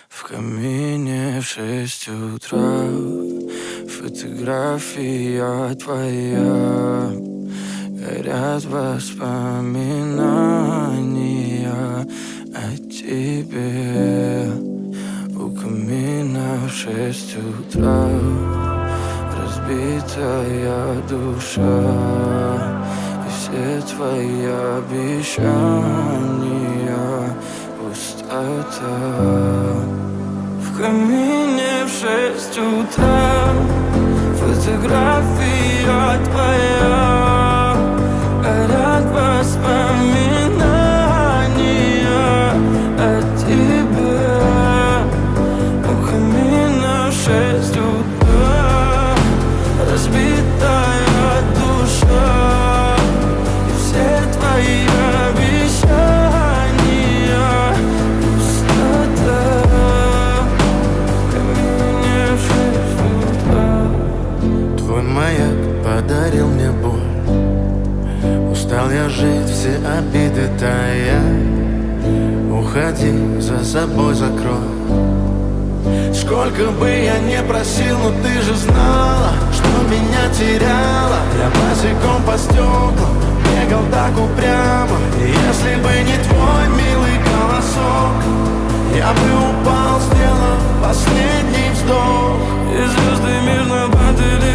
В камине в 6 утра фотография твоя. Горят воспоминания о тебе. У камина в 6 утра разбитая душа. И все твои обещания пустота. В камине в 6 утра фотография твоя. Горят воспоминания о тебе. У камина в 6 утра разбитая душа. И все твои обещания пустота. В камине в 6 утра. Твой маяк подарил мне боль. Устал я жить, все обиды тая. Уходи, за собой закрой. Сколько бы я не просил, но ты же знала, что меня теряла. Я босиком по стеклам бегал так упрямо. И если бы не твой милый голосок, я бы упал, сделав последний вздох. И звезды мирно падали